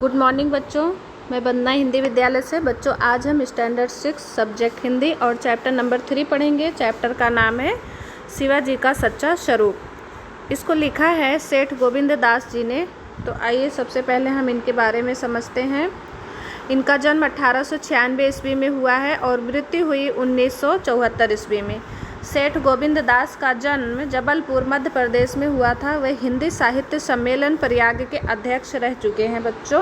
Good morning बच्चों, मैं वंदना हिंदी विद्यालय से। बच्चों आज हम स्टैंडर्ड 6 सब्जेक्ट हिंदी और चैप्टर नंबर 3 पढ़ेंगे। चैप्टर का नाम है शिवाजी का सच्चा स्वरूप। इसको लिखा है सेठ गोविंद दास जी ने। तो आइए सबसे पहले हम इनके बारे में समझते हैं। इनका जन्म 1896 ईस्वी में हुआ है और मृत्यु हुई 1974 ईस्वी में। सेठ गोविंद दास का जन्म जबलपुर मध्य प्रदेश में हुआ था। वह हिंदी साहित्य सम्मेलन प्रयाग के अध्यक्ष रह चुके हैं बच्चों,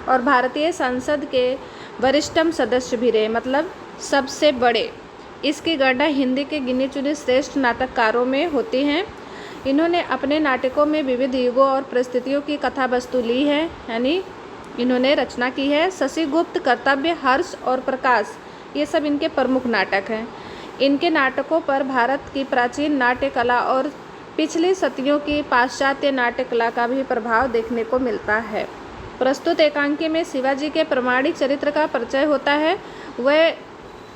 और भारतीय संसद के वरिष्ठतम सदस्य भी रहे, मतलब सबसे बड़े। इसकी गणना हिंदी के गिने चुने श्रेष्ठ नाटककारों में होती हैं। इन्होंने अपने नाटकों में विविध युगों और परिस्थितियों की कथा वस्तु ली है, यानी इन्होंने रचना की है। शशि गुप्त, कर्तव्य, हर्ष और प्रकाश, ये सब इनके प्रमुख नाटक हैं। इनके नाटकों पर भारत की प्राचीन नाट्य कला और पिछली सदियों की पाश्चात्य नाट्य कला का भी प्रभाव देखने को मिलता है। प्रस्तुत एकांकी में शिवाजी के प्रमाणिक चरित्र का परिचय होता है। वह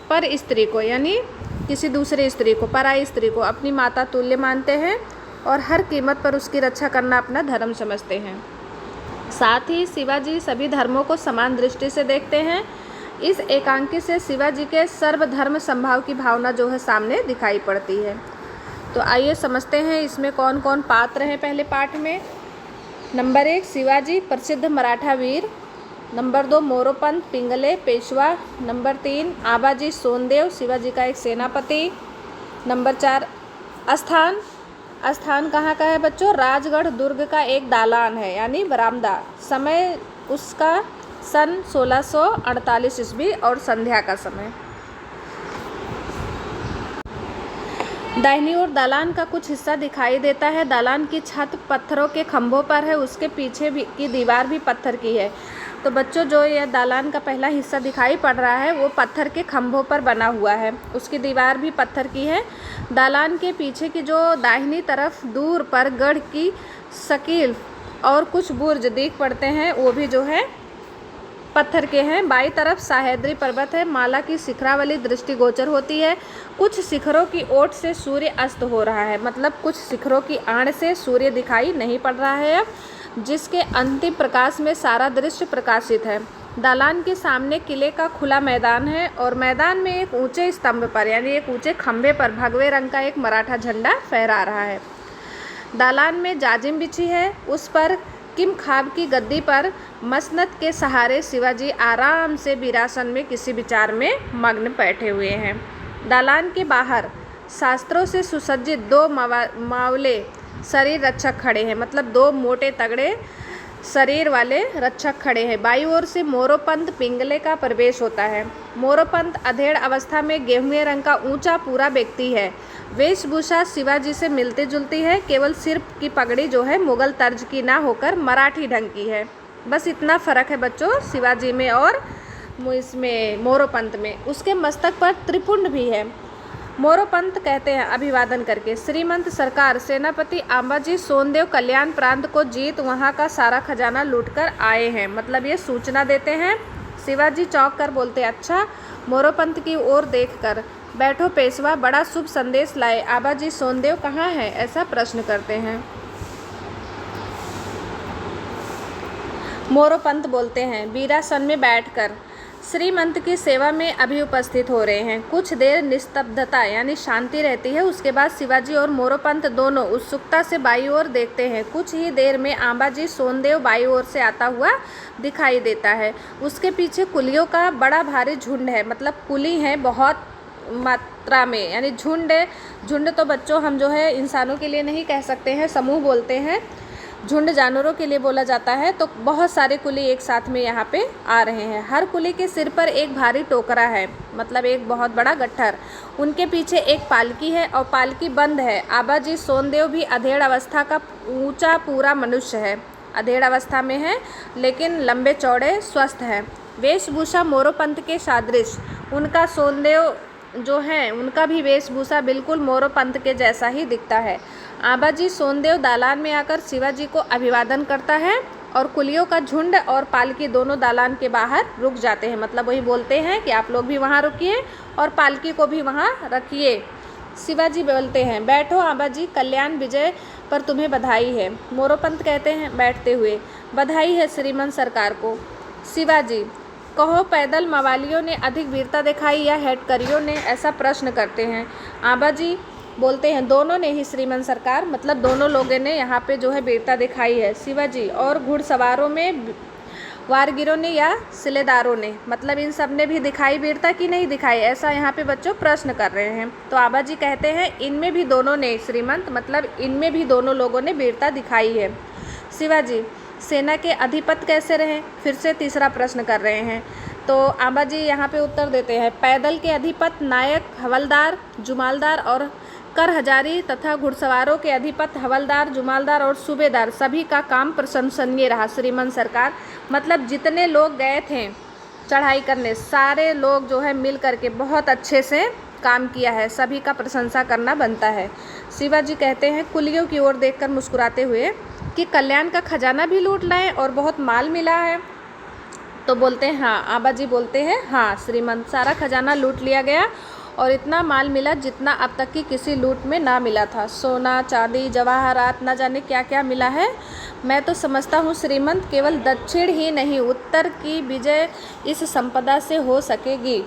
पर स्त्री को, यानी किसी दूसरी स्त्री को, पराई स्त्री को अपनी माता तुल्य मानते हैं और हर कीमत पर उसकी रक्षा करना अपना धर्म समझते हैं। साथ ही शिवाजी सभी धर्मों को समान दृष्टि से देखते हैं। इस एकांकी से शिवाजी के सर्वधर्म समभाव की भावना जो है सामने दिखाई पड़ती है। तो आइए समझते हैं इसमें कौन कौन पात्र हैं। पहले पाठ में नंबर 1 शिवाजी, प्रसिद्ध मराठा वीर। नंबर 2 मोरोपंत, पिंगले, पेशवा। नंबर 3 आबाजी सोनदेव, शिवाजी का एक सेनापति। नंबर 4 स्थान। स्थान कहाँ का है बच्चों? राजगढ़ दुर्ग का एक दालान है, यानी बरामदा। समय उसका सन 1648 ईस्वी और संध्या का समय। दाहिनी ओर दालान का कुछ हिस्सा दिखाई देता है। दालान की छत पत्थरों के खंभों पर है, उसके पीछे भी की दीवार भी पत्थर की है। तो बच्चों जो यह दालान का पहला हिस्सा दिखाई पड़ रहा है वो पत्थर के खंभों पर बना हुआ है, उसकी दीवार भी पत्थर की है। दालान के पीछे की जो दाहिनी तरफ दूर पर गढ़ की शकील और कुछ बुर्ज दिख पड़ते हैं, वो भी जो है पत्थर के हैं। बाईं तरफ सह्याद्री पर्वत है, माला की शिखरावली दृष्टिगोचर होती है। कुछ शिखरों की ओट से सूर्य अस्त हो रहा है, मतलब कुछ शिखरों की आड़ से सूर्य दिखाई नहीं पड़ रहा है अब, जिसके अंतिम प्रकाश में सारा दृश्य प्रकाशित है। दालान के सामने किले का खुला मैदान है और मैदान में एक ऊंचे स्तंभ पर, यानी एक ऊंचे खंभे पर भगवे रंग का एक मराठा झंडा फहरा रहा है। दालान में जाजिम बिछी है, उस पर किम खाब की गद्दी पर मसनद के सहारे शिवाजी आराम से वीरासन में किसी विचार में मग्न बैठे हुए हैं। दालान के बाहर शास्त्रों से सुसज्जित 2 मावले शरीर रक्षक खड़े हैं, मतलब 2 मोटे तगड़े शरीर वाले रक्षक खड़े हैं। बाईं ओर से मोरोपंत पिंगले का प्रवेश होता है। मोरोपंत अधेड़ अवस्था में गेहुए रंग का ऊंचा पूरा व्यक्ति है। वेशभूषा शिवाजी से मिलती जुलती है, केवल सिर की पगड़ी जो है मुगल तर्ज की ना होकर मराठी ढंग की है। बस इतना फ़र्क है बच्चों शिवाजी में और इसमें मोरोपंत में। उसके मस्तक पर त्रिपुंड भी है। मोरोपंत कहते हैं अभिवादन करके, श्रीमंत सरकार, सेनापति आबाजी सोनदेव कल्याण प्रांत को जीत वहाँ का सारा खजाना लूटकर आए हैं, मतलब ये सूचना देते हैं। शिवाजी चौंक कर बोलते, अच्छा। मोरोपंत की ओर देखकर, बैठो पेशवा, बड़ा शुभ संदेश लाए। आबाजी सोनदेव कहाँ हैं? ऐसा प्रश्न करते हैं। मोरोपंत बोलते हैं, वीरासन में बैठकर श्रीमंत की सेवा में अभी उपस्थित हो रहे हैं। कुछ देर निस्तब्धता यानी शांति रहती है। उसके बाद शिवाजी और मोरोपंत दोनों उत्सुकता से बाईं ओर देखते हैं। कुछ ही देर में आबाजी सोनदेव बाईं ओर से आता हुआ दिखाई देता है। उसके पीछे कुलियों का बड़ा भारी झुंड है, मतलब कुली हैं बहुत मात्रा में, यानी झुंड। झुंड तो बच्चों हम जो है इंसानों के लिए नहीं कह सकते हैं, समूह बोलते हैं। झुंड जानवरों के लिए बोला जाता है। तो बहुत सारे कुली एक साथ में यहाँ पे आ रहे हैं। हर कुली के सिर पर एक भारी टोकरा है, मतलब एक बहुत बड़ा गट्ठर। उनके पीछे एक पालकी है और पालकी बंद है। आबाजी सोनदेव भी अधेड़ अवस्था का ऊंचा पूरा मनुष्य है, अधेड़ अवस्था में है लेकिन लंबे चौड़े स्वस्थ है। वेशभूषा मोरोपंत के सादृश, उनका सोनदेव जो हैं उनका भी वेशभूषा बिल्कुल मोरोपंत के जैसा ही दिखता है। आबाजी सोनदेव दालान में आकर शिवाजी को अभिवादन करता है और कुलियों का झुंड और पालकी दोनों दालान के बाहर रुक जाते हैं, मतलब वही बोलते हैं कि आप लोग भी वहाँ रुकिए और पालकी को भी वहाँ रखिए। शिवाजी बोलते हैं, बैठो आबाजी, कल्याण विजय पर तुम्हें बधाई है। मोरोपंत कहते हैं बैठते हुए, बधाई है श्रीमंत सरकार को। शिवाजी, कहो पैदल मवालियों ने अधिक वीरता दिखाई या हेडकरियों ने, ऐसा प्रश्न करते हैं। आबाजी बोलते हैं दोनों ने ही श्रीमंत सरकार, मतलब दोनों लोगों ने यहाँ पे जो है वीरता दिखाई है। शिवाजी, और घुड़सवारों में वारगिरों ने या सिलेदारों ने, मतलब इन सब ने भी दिखाई वीरता की नहीं दिखाई, ऐसा यहाँ पे बच्चों प्रश्न कर रहे हैं। तो आबाजी कहते हैं इनमें भी दोनों ने, श्रीमंत मतलब इनमें भी दोनों लोगों ने वीरता दिखाई है। शिवाजी, सेना के अधिपति कैसे रहे, फिर से तीसरा प्रश्न कर रहे हैं। तो आबाजी यहाँ पे उत्तर देते हैं, पैदल के अधिपति नायक, हवलदार, जुमालदार और कर हजारी तथा घुड़सवारों के अधिपति हवलदार, जुमालदार और सूबेदार सभी का काम प्रशंसनीय रहा श्रीमंत सरकार। मतलब जितने लोग गए थे चढ़ाई करने, सारे लोग जो है मिल करके बहुत अच्छे से काम किया है, सभी का प्रशंसा करना बनता है। शिवाजी कहते हैं कुलियों की ओर देखकर मुस्कुराते हुए कि कल्याण का खजाना भी लूट लाए और बहुत माल मिला है। तो बोलते हैं हाँ, आबाजी बोलते हैं हाँ श्रीमंत, सारा खजाना लूट लिया गया और इतना माल मिला जितना अब तक की किसी लूट में ना मिला था। सोना, चांदी, जवाहरात, न जाने क्या क्या मिला है। मैं तो समझता हूँ श्रीमंत केवल दक्षिण ही नहीं उत्तर की विजय इस संपदा से हो सकेगी।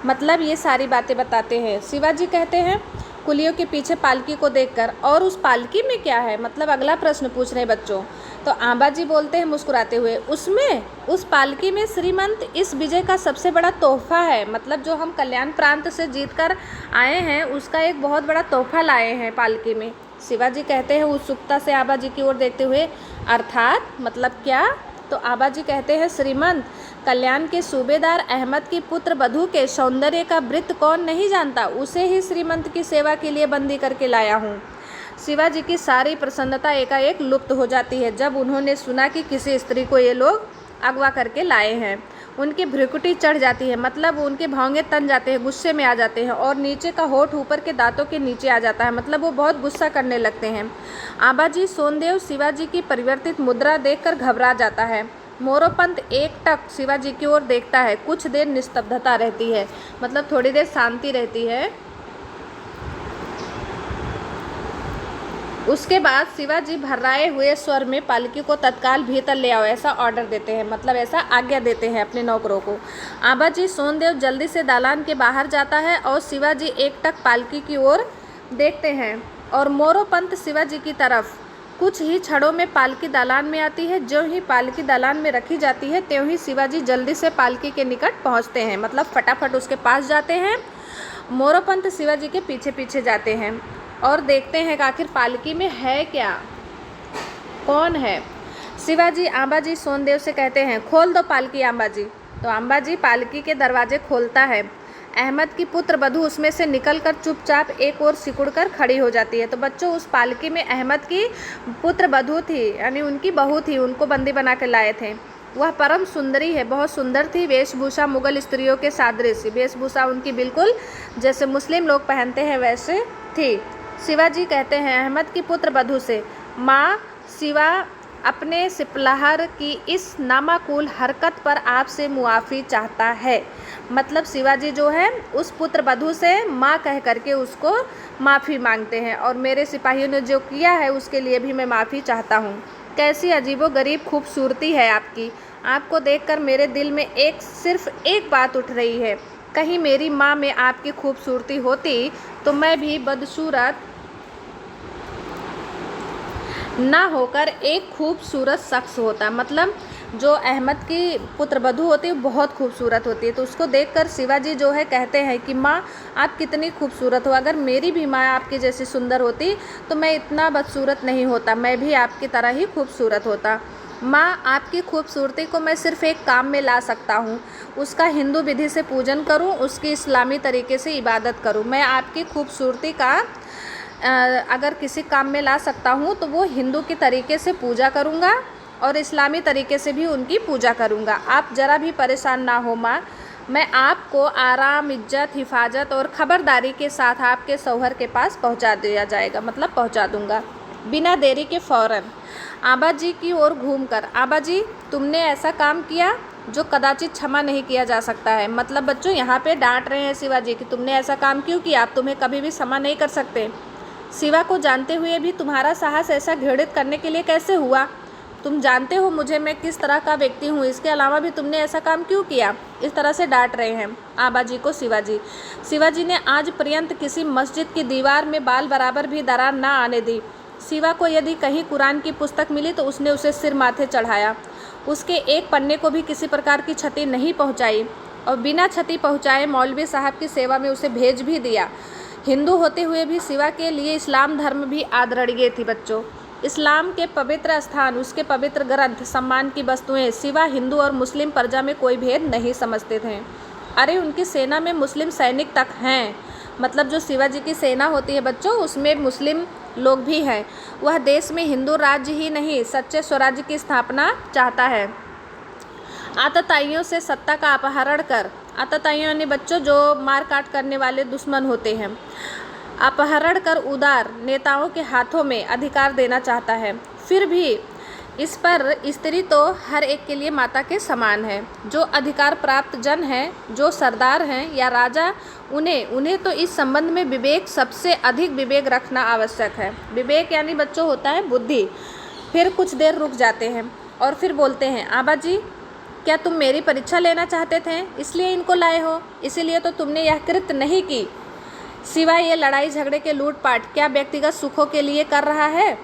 मतलब ये सारी बातें बताते हैं। शिवाजी कहते हैं कुलियों के पीछे पालकी को देखकर, और उस पालकी में क्या है, मतलब अगला प्रश्न पूछ रहे हैं बच्चों। तो आबाजी बोलते हैं मुस्कुराते हुए, उसमें उस पालकी में श्रीमंत इस विजय का सबसे बड़ा तोहफा है, मतलब जो हम कल्याण प्रांत से जीत कर आए हैं उसका एक बहुत बड़ा तोहफा लाए हैं पालकी में। शिवाजी कहते हैं उत्सुकता से आबाजी की ओर देखते हुए, अर्थात मतलब क्या। तो आबाजी कहते हैं श्रीमंत, कल्याण के सूबेदार अहमद की पुत्र बधू के सौंदर्य का वृत्त कौन नहीं जानता, उसे ही श्रीमंत की सेवा के लिए बंदी करके लाया हूँ। शिवाजी की सारी प्रसन्नता एकाएक लुप्त हो जाती है जब उन्होंने सुना कि किसी स्त्री को ये लोग अगवा करके लाए हैं। उनकी भ्रुकुटी चढ़ जाती है, मतलब उनके भौंगे तन जाते हैं, गुस्से में आ जाते हैं और नीचे का होठ ऊपर के दांतों के नीचे आ जाता है, मतलब वो बहुत गुस्सा करने लगते हैं। आबाजी सोनदेव शिवाजी की परिवर्तित मुद्रा देखकर घबरा जाता है। मोरोपंत एकटक शिवाजी की ओर देखता है। कुछ देर निस्तब्धता रहती है, मतलब थोड़ी देर शांति रहती है। उसके बाद शिवाजी भर्राए हुए स्वर में पालकी को तत्काल भीतर ले आओ, ऐसा ऑर्डर देते हैं, मतलब ऐसा आज्ञा देते हैं अपने नौकरों को। आबाजी सोनदेव जल्दी से दालान के बाहर जाता है और शिवाजी एकटक पालकी की ओर देखते हैं और मोरोपंत शिवाजी की तरफ। कुछ ही क्षणों में पालकी दालान में आती है। जो ही पालकी दालान में रखी जाती है त्यों ही शिवाजी जल्दी से पालकी के निकट पहुंचते हैं, मतलब फटाफट उसके पास जाते हैं। मोरोपंत शिवाजी के पीछे पीछे जाते हैं और देखते हैं कि आखिर पालकी में है क्या, कौन है। शिवाजी आबाजी सोनदेव से कहते हैं खोल दो पालकी आबाजी। तो आबाजी पालकी के दरवाजे खोलता है। अहमद की पुत्र बधू उसमें से निकलकर चुपचाप एक ओर सिकुड़कर खड़ी हो जाती है। तो बच्चों उस पालकी में अहमद की पुत्र बधू थी, यानी उनकी बहू थी, उनको बंदी बना के लाए थे। वह परम सुंदरी है, बहुत सुंदर थी। वेशभूषा मुगल स्त्रियों के सादृश्य, वेशभूषा उनकी बिल्कुल जैसे मुस्लिम लोग पहनते हैं वैसे थी। शिवाजी कहते हैं अहमद की पुत्र बधू से, माँ शिवा अपने सिपलाहर की इस नामाकूल हरकत पर आपसे मुआफ़ी चाहता है। मतलब शिवाजी जो है उस पुत्र बधू से माँ कह करके उसको माफ़ी मांगते हैं और मेरे सिपाहियों ने जो किया है उसके लिए भी मैं माफ़ी चाहता हूँ। कैसी अजीबोगरीब खूबसूरती है आपकी, आपको देखकर मेरे दिल में सिर्फ एक बात उठ रही है, कहीं मेरी माँ में आपकी खूबसूरती होती तो मैं भी बदसूरत ना होकर एक खूबसूरत शख्स होता। मतलब जो अहमद की पुत्रवधू होती है बहुत खूबसूरत होती है, तो उसको देखकर शिवाजी जो है कहते हैं कि माँ आप कितनी खूबसूरत हो, अगर मेरी भी माँ आपकी जैसी सुंदर होती तो मैं इतना बदसूरत नहीं होता, मैं भी आपकी तरह ही खूबसूरत होता। माँ आपकी खूबसूरती को मैं सिर्फ़ एक काम में ला सकता हूँ, उसका हिंदू विधि से पूजन करूँ, उसकी इस्लामी तरीके से इबादत करूँ। मैं आपकी खूबसूरती का अगर किसी काम में ला सकता हूँ तो वो हिंदू के तरीके से पूजा करूँगा और इस्लामी तरीके से भी उनकी पूजा करूँगा। आप ज़रा भी परेशान ना हो माँ, मैं आपको आराम, इज्जत, हिफाजत और ख़बरदारी के साथ आपके शौहर के पास पहुँचा दिया जाएगा, मतलब पहुँचा दूँगा बिना देरी के फ़ौरन। आबाजी की ओर घूमकर, आबाजी तुमने ऐसा काम किया जो कदाचित क्षमा नहीं किया जा सकता है। मतलब बच्चों यहाँ पे डांट रहे हैं शिवाजी कि तुमने ऐसा काम क्यों किया, आप तुम्हें कभी भी क्षमा नहीं कर सकते। शिवा को जानते हुए भी तुम्हारा साहस ऐसा घृणित करने के लिए कैसे हुआ? तुम जानते हो मुझे मैं किस तरह का व्यक्ति हूँ, इसके अलावा भी तुमने ऐसा काम क्यों किया? इस तरह से डांट रहे हैं आबाजी को शिवाजी। शिवाजी ने आज पर्यंत किसी मस्जिद की दीवार में बाल बराबर भी दरार ना आने दी। शिवा को यदि कहीं कुरान की पुस्तक मिली तो उसने उसे सिर माथे चढ़ाया, उसके एक पन्ने को भी किसी प्रकार की क्षति नहीं पहुँचाई और बिना क्षति पहुँचाए मौलवी साहब की सेवा में उसे भेज भी दिया। हिंदू होते हुए भी शिवा के लिए इस्लाम धर्म भी आदरणीय थी बच्चों। इस्लाम के पवित्र स्थान, उसके पवित्र ग्रंथ, सम्मान की वस्तुएं, शिवा हिंदू और मुस्लिम प्रजा में कोई भेद नहीं समझते थे। अरे उनकी सेना में मुस्लिम सैनिक तक हैं, मतलब जो शिवाजी की सेना होती है बच्चों उसमें मुस्लिम लोग भी हैं। वह देश में हिंदू राज्य ही नहीं सच्चे स्वराज्य की स्थापना चाहता है। आतताइयों से सत्ता का अपहरण कर, आतताइयों यानी बच्चों जो मार काट करने वाले दुश्मन होते हैं, अपहरण कर उदार नेताओं के हाथों में अधिकार देना चाहता है। फिर भी इस पर स्त्री तो हर एक के लिए माता के समान है। जो अधिकार प्राप्त जन हैं, जो सरदार हैं या राजा, उन्हें तो इस संबंध में विवेक, सबसे अधिक विवेक रखना आवश्यक है। विवेक यानी बच्चों होता है बुद्धि। फिर कुछ देर रुक जाते हैं और फिर बोलते हैं, आबाजी क्या तुम मेरी परीक्षा लेना चाहते थे, इसलिए इनको लाए हो? इसीलिए तो तुमने यह कृत्य नहीं की। सिवाय ये लड़ाई झगड़े के लूटपाट क्या व्यक्तिगत सुखों के लिए कर रहा है?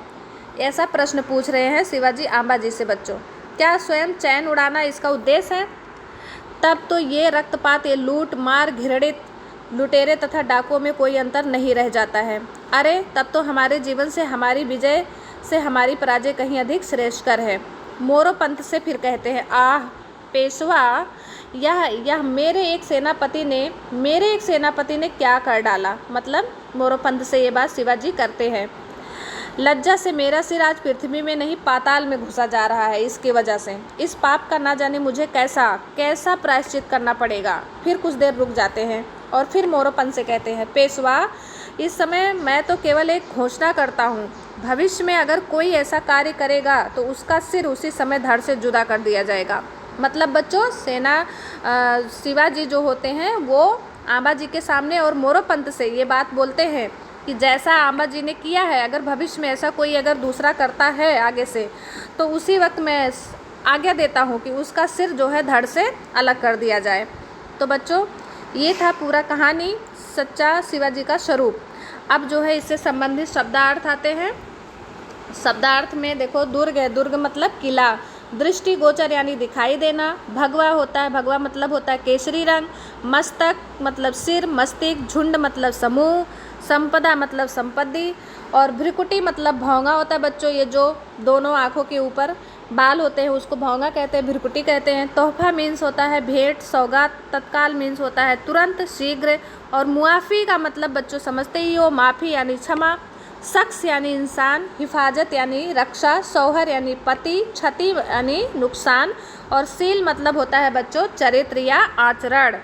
ऐसा प्रश्न पूछ रहे हैं शिवाजी आंबाजी से बच्चों। क्या स्वयं चैन उड़ाना इसका उद्देश्य है? तब तो ये रक्तपात, ये लूट मार, घृणित लुटेरे तथा डाकुओं में कोई अंतर नहीं रह जाता है। अरे तब तो हमारे जीवन से, हमारी विजय से हमारी पराजय कहीं अधिक श्रेष्ठकर है। मोरोपंत से फिर कहते हैं, आह पेशवा, यह मेरे एक सेनापति ने क्या कर डाला? मतलब मोरोपंत से ये बात शिवाजी करते हैं। लज्जा से मेरा सिर आज पृथ्वी में नहीं पाताल में घुसा जा रहा है। इसकी वजह से इस पाप का ना जाने मुझे कैसा प्रायश्चित करना पड़ेगा। फिर कुछ देर रुक जाते हैं और फिर मोरोपंत से कहते हैं, पेशवा इस समय मैं तो केवल एक घोषणा करता हूँ। भविष्य में अगर कोई ऐसा कार्य करेगा तो उसका सिर उसी समय धड़ से जुदा कर दिया जाएगा। मतलब बच्चों शिवाजी जो होते हैं वो आंबाजी के सामने और मोरोपंत से ये बात बोलते हैं कि जैसा आंबाजी ने किया है, अगर भविष्य में ऐसा कोई अगर दूसरा करता है आगे से, तो उसी वक्त मैं आज्ञा देता हूँ कि उसका सिर जो है धड़ से अलग कर दिया जाए। तो बच्चों ये था पूरा कहानी, सच्चा शिवाजी का स्वरूप। अब जो है इससे संबंधित शब्दार्थ आते हैं। शब्दार्थ में देखो, दुर्ग है, दुर्ग मतलब किला। दृष्टिगोचर यानी दिखाई देना। भगवा होता है, भगवा मतलब होता है केसरी रंग। मस्तक मतलब सिर, मस्तिष्क, झुंड मतलब समूह, संपदा मतलब संपत्ति, और भ्रिकुटी मतलब भौंगा होता है बच्चों। ये जो दोनों आँखों के ऊपर बाल होते हैं उसको भौंगा कहते हैं, भ्रिकुटी कहते हैं। तोहफा मीन्स होता है भेंट, सौगात। तत्काल मीन्स होता है तुरंत, शीघ्र। और मुआफ़ी का मतलब बच्चों समझते ही हो, माफ़ी यानी क्षमा। शख्स यानी इंसान, हिफाजत यानी रक्षा, शौहर यानी पति, क्षति यानी नुकसान, और शील मतलब होता है बच्चों चरित्र या आचरण।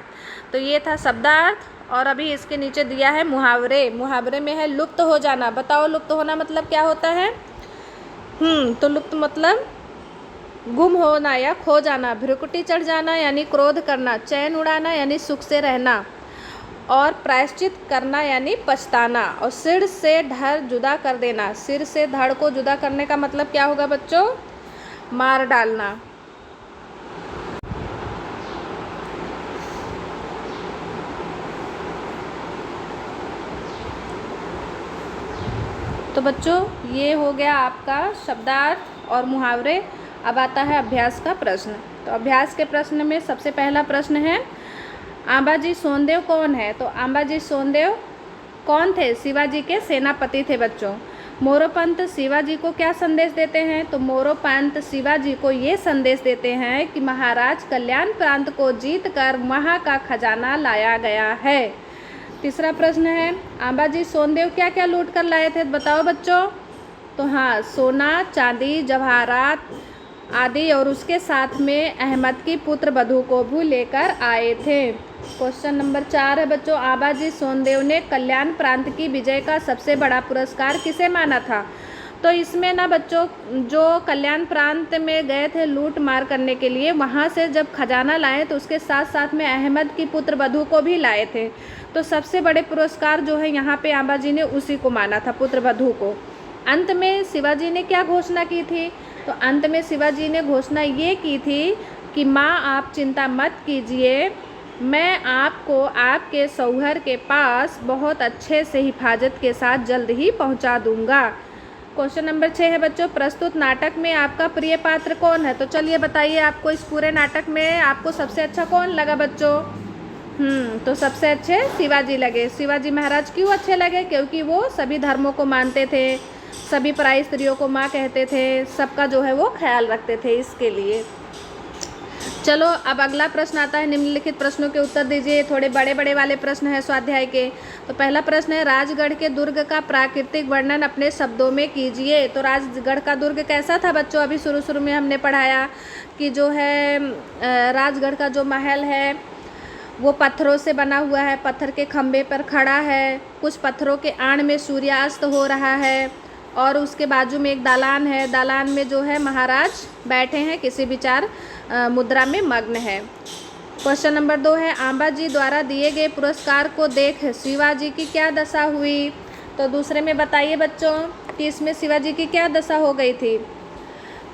तो ये था शब्दार्थ। और अभी इसके नीचे दिया है मुहावरे। मुहावरे में है लुप्त हो जाना। बताओ लुप्त होना मतलब क्या होता है? तो लुप्त मतलब गुम होना या खो जाना। भ्रुकुटी चढ़ जाना यानी क्रोध करना। चैन उड़ाना यानी सुख से रहना। और प्रायश्चित करना यानी पछताना। और सिर से धड़ जुदा कर देना। सिर से धड़ को जुदा करने का मतलब क्या होगा बच्चों? मार डालना। तो बच्चों ये हो गया आपका शब्दार्थ और मुहावरे। अब आता है अभ्यास का प्रश्न। तो अभ्यास के प्रश्न में सबसे पहला प्रश्न है, आंबाजी सोनदेव कौन है? तो आंबाजी सोनदेव कौन थे? शिवाजी के सेनापति थे बच्चों। मोरोपंत शिवाजी को क्या संदेश देते हैं? तो मोरोपंत शिवाजी को ये संदेश देते हैं कि महाराज कल्याण प्रांत को जीत कर वहाँ का खजाना लाया गया है। तीसरा प्रश्न है, आंबाजी सोनदेव क्या क्या लूट कर लाए थे? बताओ बच्चों। तो हाँ, सोना, चांदी, जवाहरात आदि, और उसके साथ में अहमद की पुत्र वधू को भी लेकर आए थे। क्वेश्चन नंबर 4 है बच्चों, आंबाजी सोनदेव ने कल्याण प्रांत की विजय का सबसे बड़ा पुरस्कार किसे माना था? तो इसमें ना बच्चों जो कल्याण प्रांत में गए थे लूट मार करने के लिए, वहाँ से जब खजाना लाए तो उसके साथ साथ में अहमद की पुत्र वधू को भी लाए थे। तो सबसे बड़े पुरस्कार जो है यहाँ पे अंबाजी ने उसी को माना था, पुत्र वधू को। अंत में शिवाजी ने क्या घोषणा की थी? तो अंत में शिवाजी ने घोषणा ये की थी कि माँ आप चिंता मत कीजिए, मैं आपको आपके शौहर के पास बहुत अच्छे से हिफाजत के साथ जल्द ही पहुंचा दूंगा। क्वेश्चन नंबर 6 है बच्चों, प्रस्तुत नाटक में आपका प्रिय पात्र कौन है? तो चलिए बताइए, आपको इस पूरे नाटक में आपको सबसे अच्छा कौन लगा बच्चों? तो सबसे अच्छे शिवाजी लगे। शिवाजी महाराज क्यों अच्छे लगे? क्योंकि वो सभी धर्मों को मानते थे, सभी पराई स्त्रियों को माँ कहते थे, सबका जो है वो ख्याल रखते थे, इसके लिए। चलो अब अगला प्रश्न आता है, निम्नलिखित प्रश्नों के उत्तर दीजिए। थोड़े बड़े बड़े वाले प्रश्न है स्वाध्याय के। तो पहला प्रश्न है, राजगढ़ के दुर्ग का प्राकृतिक वर्णन अपने शब्दों में कीजिए। तो राजगढ़ का दुर्ग कैसा था बच्चों? अभी शुरू में हमने पढ़ाया कि जो है राजगढ़ का जो महल है वो पत्थरों से बना हुआ है, पत्थर के खंभे पर खड़ा है, कुछ पत्थरों के आड़ में सूर्यास्त हो रहा है और उसके बाजू में एक दालान है, दालान में जो है महाराज बैठे हैं, किसी विचार मुद्रा में मग्न है। क्वेश्चन नंबर 2 है, अंबाजी द्वारा दिए गए पुरस्कार को देख शिवाजी की क्या दशा हुई? तो दूसरे में बताइए बच्चों कि इसमें शिवाजी की क्या दशा हो गई थी?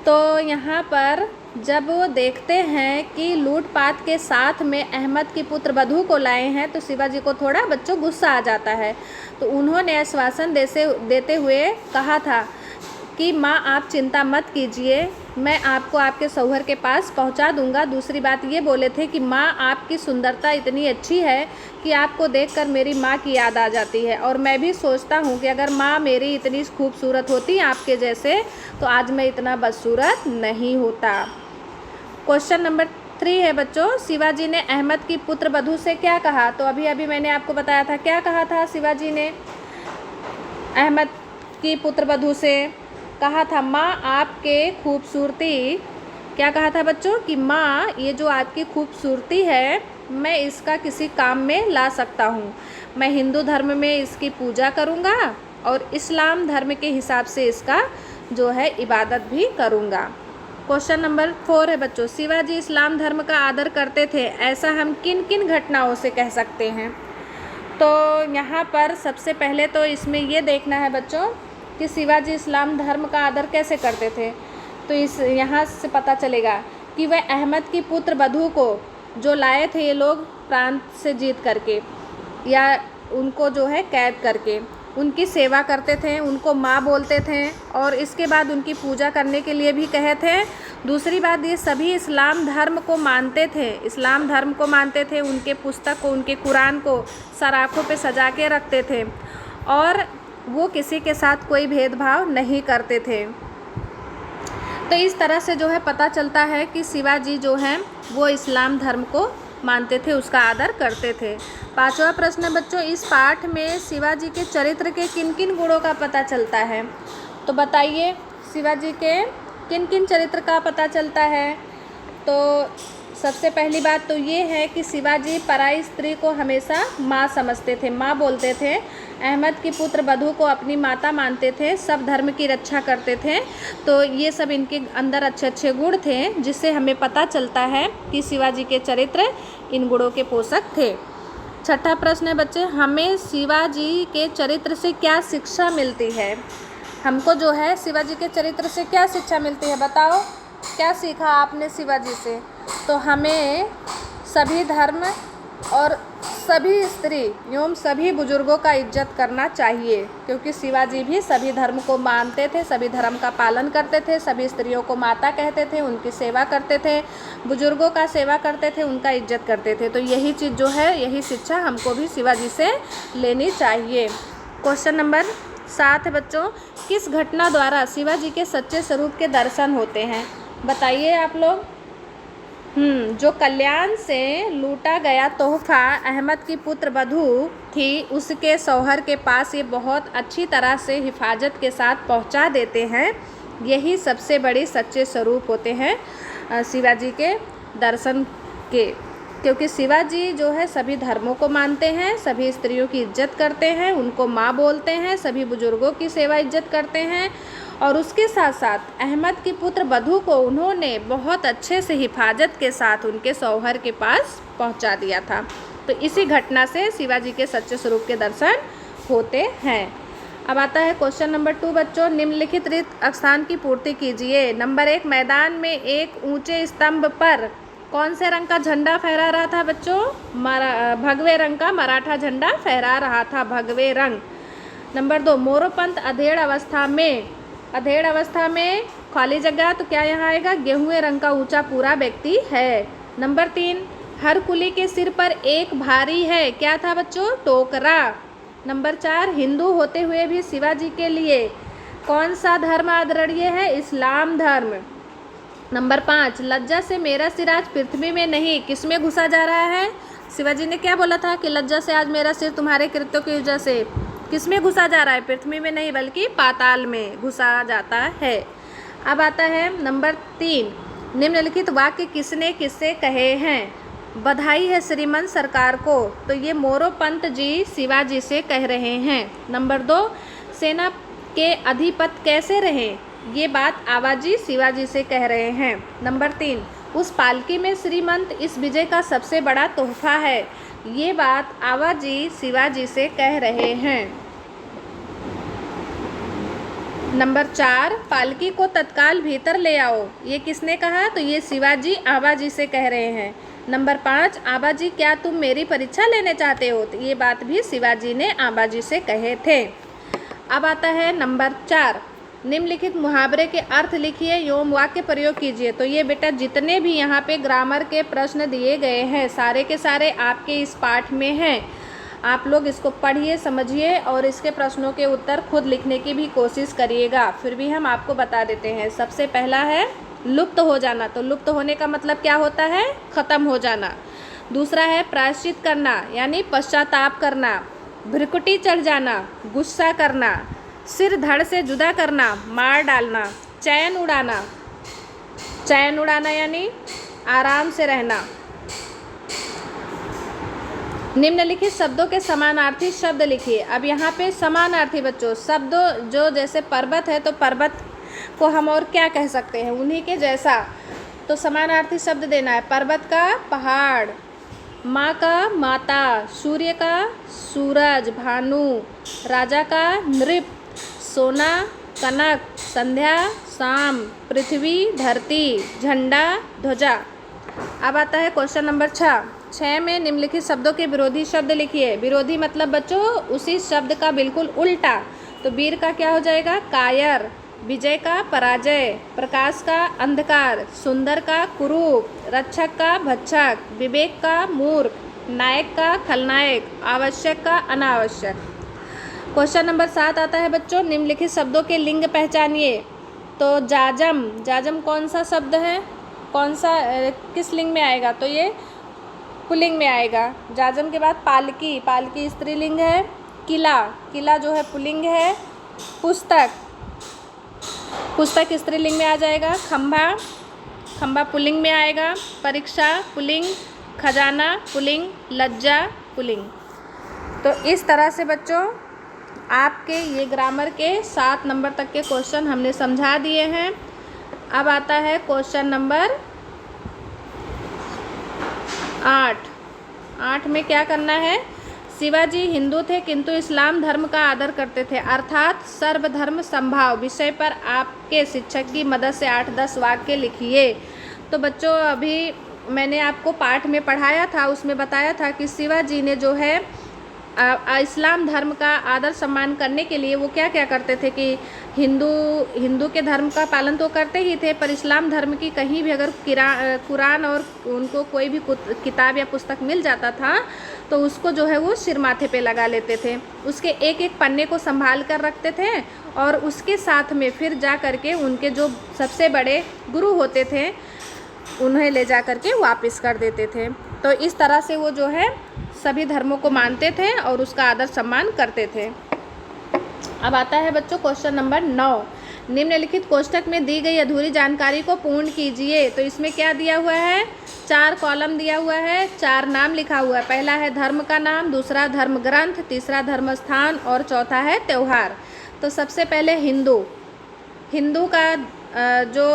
तो यहाँ पर जब वो देखते हैं कि लूटपाट के साथ में अहमद की पुत्र वधू को लाए हैं तो शिवाजी को थोड़ा बच्चों गुस्सा आ जाता है। तो उन्होंने आश्वासन देते हुए कहा था कि माँ आप चिंता मत कीजिए, मैं आपको आपके शौहर के पास पहुँचा दूँगा। दूसरी बात ये बोले थे कि माँ आपकी सुंदरता इतनी अच्छी है कि आपको देखकर मेरी माँ की याद आ जाती है और मैं भी सोचता हूँ कि अगर माँ मेरी इतनी खूबसूरत होती आपके जैसे तो आज मैं इतना बदसूरत नहीं होता। क्वेश्चन नंबर 3 है बच्चों, शिवाजी ने अहमद की पुत्र वधू से क्या कहा? तो अभी मैंने आपको बताया था, क्या कहा था शिवाजी ने अहमद की पुत्र वधू से? कहा था माँ आपके खूबसूरती, क्या कहा था बच्चों कि माँ ये जो आपकी खूबसूरती है मैं इसका किसी काम में ला सकता हूँ, मैं हिंदू धर्म में इसकी पूजा करूँगा और इस्लाम धर्म के हिसाब से इसका जो है इबादत भी करूँगा। क्वेश्चन नंबर 4 है बच्चों, शिवाजी इस्लाम धर्म का आदर करते थे, ऐसा हम किन किन घटनाओं से कह सकते हैं? तो यहाँ पर सबसे पहले तो इसमें ये देखना है बच्चों कि शिवाजी इस्लाम धर्म का आदर कैसे करते थे। तो इस यहाँ से पता चलेगा कि वह अहमद की पुत्र वधू को जो लाए थे ये लोग प्रांत से जीत करके या उनको जो है कैद करके, उनकी सेवा करते थे, उनको माँ बोलते थे और इसके बाद उनकी पूजा करने के लिए भी कहे थे। दूसरी बात, ये सभी इस्लाम धर्म को मानते थे, इस्लाम धर्म को मानते थे, उनके पुस्तक को, उनके कुरान को सराखों पे सजा के रखते थे और वो किसी के साथ कोई भेदभाव नहीं करते थे। तो इस तरह से जो है पता चलता है कि शिवाजी जो हैं वो इस्लाम धर्म को मानते थे, उसका आदर करते थे। 5वां प्रश्न है बच्चों, इस पाठ में शिवाजी के चरित्र के किन किन गुणों का पता चलता है? तो बताइए शिवाजी के किन किन चरित्र का पता चलता है? तो सबसे पहली बात तो ये है कि शिवाजी पराई स्त्री को हमेशा माँ समझते थे, माँ बोलते थे। अहमद की पुत्र वधू को अपनी माता मानते थे, सब धर्म की रक्षा करते थे। तो ये सब इनके अंदर अच्छे अच्छे गुण थे जिससे हमें पता चलता है कि शिवाजी के चरित्र इन गुणों के पोषक थे। 6ठा प्रश्न है बच्चे, हमें शिवाजी के चरित्र से क्या शिक्षा मिलती है? हमको जो है शिवाजी के चरित्र से क्या शिक्षा मिलती है बताओ, क्या सीखा आपने शिवाजी से? तो हमें सभी धर्म और सभी स्त्री एवं सभी बुजुर्गों का इज्जत करना चाहिए, क्योंकि शिवाजी भी सभी धर्म को मानते थे, सभी धर्म का पालन करते थे, सभी स्त्रियों को माता कहते थे, उनकी सेवा करते थे, बुजुर्गों का सेवा करते थे, उनका इज्जत करते थे। तो यही चीज़ जो है, यही शिक्षा हमको भी शिवाजी से लेनी चाहिए। क्वेश्चन नंबर 7 है बच्चों, किस घटना द्वारा शिवाजी के सच्चे स्वरूप के दर्शन होते हैं? बताइए आप लोग। जो कल्याण से लूटा गया तोहफा अहमद की पुत्र वधू थी, उसके शौहर के पास ये बहुत अच्छी तरह से हिफाजत के साथ पहुंचा देते हैं। यही सबसे बड़े सच्चे स्वरूप होते हैं शिवाजी के दर्शन के, क्योंकि शिवाजी जो है सभी धर्मों को मानते हैं, सभी स्त्रियों की इज्जत करते हैं, उनको माँ बोलते हैं, सभी बुजुर्गों की सेवा इज्जत करते हैं और उसके साथ साथ अहमद की पुत्र बधू को उन्होंने बहुत अच्छे से हिफाजत के साथ उनके शौहर के पास पहुंचा दिया था। तो इसी घटना से शिवाजी के सच्चे स्वरूप के दर्शन होते हैं। अब आता है क्वेश्चन नंबर 2 बच्चों, निम्नलिखित रिक्त स्थान की पूर्ति कीजिए। नंबर 1, मैदान में एक ऊंचे स्तंभ पर कौन से रंग का झंडा फहरा रहा था बच्चों? भगवे रंग का मराठा झंडा फहरा रहा था, भगवे रंग। नंबर 2, मोरोपंत अधेड़ अवस्था में खाली जगह, तो क्या यहाँ आएगा? गेहुए रंग का ऊंचा पूरा व्यक्ति है। नंबर 3, हर कुली के सिर पर एक भारी है, क्या था बच्चों? टोकरा। नंबर 4, हिंदू होते हुए भी शिवाजी के लिए कौन सा धर्म आदरणीय है? इस्लाम धर्म। नंबर 5, लज्जा से मेरा सिर आज पृथ्वी में नहीं, किस में घुसा जा रहा है? शिवाजी ने क्या बोला था कि लज्जा से आज मेरा सिर तुम्हारे कृत्यों की वजह से किस में घुसा जा रहा है? पृथ्वी में नहीं बल्कि पाताल में घुसा जाता है। अब आता है नंबर 3, निम्नलिखित वाक्य किसने किससे कहे हैं? बधाई है श्रीमंत सरकार को, तो ये मोरोपंत जी शिवाजी से कह रहे हैं। नंबर 2, सेना के अधिपति कैसे रहे, ये बात आवाजी शिवाजी से कह रहे हैं। नंबर 3, उस पालकी में श्रीमंत इस विजय का सबसे बड़ा तोहफा है, ये बात आवाजी शिवाजी से कह रहे हैं। नंबर 4, पालकी को तत्काल भीतर ले आओ, ये किसने कहा? तो ये शिवाजी आवाजी से कह रहे हैं। नंबर 5, आबाजी क्या तुम मेरी परीक्षा लेने चाहते हो, तो ये बात भी शिवाजी ने आबाजी से कहे थे। अब आता है नंबर 4, निम्नलिखित मुहावरे के अर्थ लिखिए एवं वाक्य प्रयोग कीजिए। तो ये बेटा जितने भी यहाँ पे ग्रामर के प्रश्न दिए गए हैं सारे के सारे आपके इस पाठ में हैं। आप लोग इसको पढ़िए, समझिए और इसके प्रश्नों के उत्तर खुद लिखने की भी कोशिश करिएगा। फिर भी हम आपको बता देते हैं। सबसे पहला है लुप्त हो जाना, तो लुप्त होने का मतलब क्या होता है? खत्म हो जाना। दूसरा है प्रायश्चित करना यानी पश्चाताप करना। भ्रिकुटी चढ़ जाना, गुस्सा करना। सिर धड़ से जुदा करना, मार डालना। चैन उड़ाना यानी आराम से रहना। निम्नलिखित शब्दों के समानार्थी शब्द लिखिए। अब यहाँ पे समानार्थी बच्चों शब्द जो जैसे पर्वत है तो पर्वत को हम और क्या कह सकते हैं? उन्हीं के जैसा। तो समानार्थी शब्द देना है। पर्वत का पहाड़, माँ का माता, सूर्य का सूरज भानु, राजा का नृप, सोना कनक, संध्या शाम, पृथ्वी धरती, झंडा ध्वजा। अब आता है क्वेश्चन नंबर 6 में निम्नलिखित शब्दों के विरोधी शब्द लिखिए। विरोधी मतलब बच्चों उसी शब्द का बिल्कुल उल्टा। तो वीर का क्या हो जाएगा? कायर। विजय का पराजय। प्रकाश का अंधकार। सुंदर का कुरूप। रक्षक का भक्षक। विवेक का मूर्ख। नायक का खलनायक। आवश्यक का अनावश्यक। क्वेश्चन नंबर 7 आता है बच्चों, निम्नलिखित शब्दों के लिंग पहचानिए। तो जाजम कौन सा शब्द है? कौन सा किस लिंग में आएगा? तो ये पुल्लिंग में आएगा। जाजम के बाद पालकी स्त्रीलिंग है। किला जो है पुल्लिंग है। पुस्तक स्त्रीलिंग में आ जाएगा। खंभा पुल्लिंग में आएगा। परीक्षा पुल्लिंग। खजाना पुल्लिंग। लज्जा पुल्लिंग। तो इस तरह से बच्चों आपके ये ग्रामर के 7 नंबर तक के क्वेश्चन हमने समझा दिए हैं। अब आता है क्वेश्चन नंबर 8 में क्या करना है? शिवाजी हिंदू थे किंतु इस्लाम धर्म का आदर करते थे, अर्थात सर्वधर्म संभाव विषय पर आपके शिक्षक की मदद से 8-10 वाक्य लिखिए। तो बच्चों अभी मैंने आपको पाठ में पढ़ाया था, उसमें बताया था कि शिवाजी ने जो है इस्लाम धर्म का आदर सम्मान करने के लिए वो क्या क्या करते थे कि हिंदू के धर्म का पालन तो करते ही थे, पर इस्लाम धर्म की कहीं भी अगर कुरान और उनको कोई भी किताब या पुस्तक मिल जाता था तो उसको जो है वो सिर माथे पे लगा लेते थे। उसके एक एक पन्ने को संभाल कर रखते थे और उसके साथ में फिर जा कर के उनके जो सबसे बड़े गुरु होते थे उन्हें ले जा कर के वापस कर देते थे। तो इस तरह से वो जो है सभी धर्मों को मानते थे और उसका आदर सम्मान करते थे। अब आता है बच्चों क्वेश्चन नंबर 9। निम्नलिखित कोष्ठक में दी गई अधूरी जानकारी को पूर्ण कीजिए। तो इसमें क्या दिया हुआ है? 4 कॉलम दिया हुआ है, 4 नाम लिखा हुआ है। पहला है धर्म का नाम, दूसरा धर्म ग्रंथ, तीसरा धर्म स्थान और चौथा है त्यौहार। तो सबसे पहले हिंदू का जो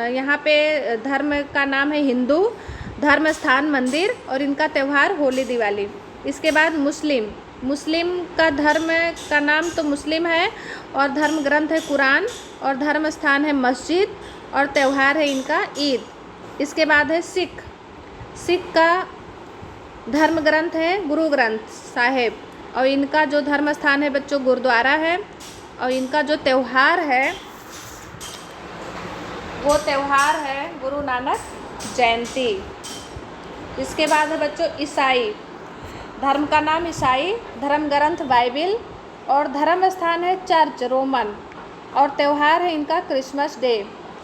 यहाँ पे धर्म का नाम है हिंदू, धर्म स्थान मंदिर, और इनका त्यौहार होली दिवाली। इसके बाद मुस्लिम, मुस्लिम का धर्म का नाम तो मुस्लिम है, और धर्म ग्रंथ है कुरान, और धर्म स्थान है मस्जिद, और त्यौहार है इनका ईद। इसके बाद है सिख, सिख का धर्म ग्रंथ है गुरु ग्रंथ साहिब, और इनका जो धर्म स्थान है बच्चों गुरुद्वारा है, और इनका जो त्यौहार है वो त्यौहार है गुरु नानक जयंती। इसके बाद है बच्चों ईसाई, धर्म का नाम ईसाई, धर्म ग्रंथ बाइबिल, और धर्म स्थान है चर्च रोमन, और त्यौहार है इनका क्रिसमस डे।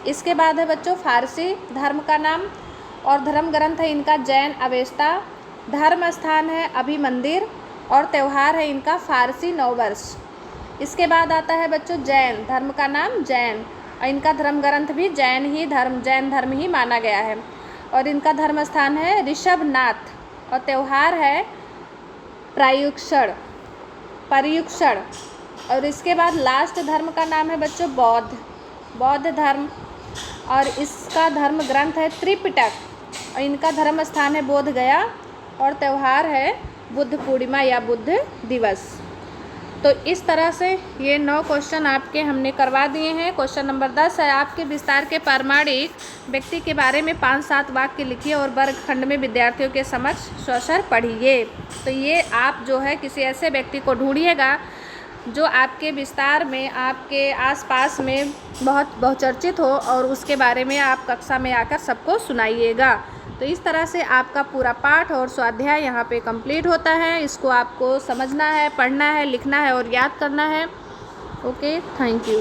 इसके बाद है बच्चों फारसी, धर्म का नाम और धर्म ग्रंथ है इनका जैन अवेस्ता, धर्म स्थान है अभी मंदिर, और त्यौहार है इनका फारसी नववर्ष। इसके बाद आता है बच्चों जैन, धर्म का नाम जैन, और इनका धर्म ग्रंथ भी जैन धर्म ही माना गया है, और इनका धर्म स्थान है ऋषभनाथ, और त्यौहार है पर्युषण। और इसके बाद लास्ट धर्म का नाम है बच्चों बौद्ध धर्म, और इसका धर्म ग्रंथ है त्रिपिटक, और इनका धर्म स्थान है बोध गया, और त्यौहार है बुद्ध पूर्णिमा या बुद्ध दिवस। तो इस तरह से ये 9 क्वेश्चन आपके हमने करवा दिए हैं। क्वेश्चन नंबर 10 है, आपके विस्तार के प्रामाणिक व्यक्ति के बारे में 5-7 वाक्य लिखिए और वर्गखंड में विद्यार्थियों के समक्ष स्वशर पढ़िए। तो ये आप जो है किसी ऐसे व्यक्ति को ढूंढिएगा जो आपके विस्तार में, आपके आसपास में बहुत बहुचर्चित हो, और उसके बारे में आप कक्षा में आकर सबको सुनाइएगा। तो इस तरह से आपका पूरा पाठ और स्वाध्याय यहाँ पे कंप्लीट होता है। इसको आपको समझना है, पढ़ना है, लिखना है और याद करना है। Okay, thank you.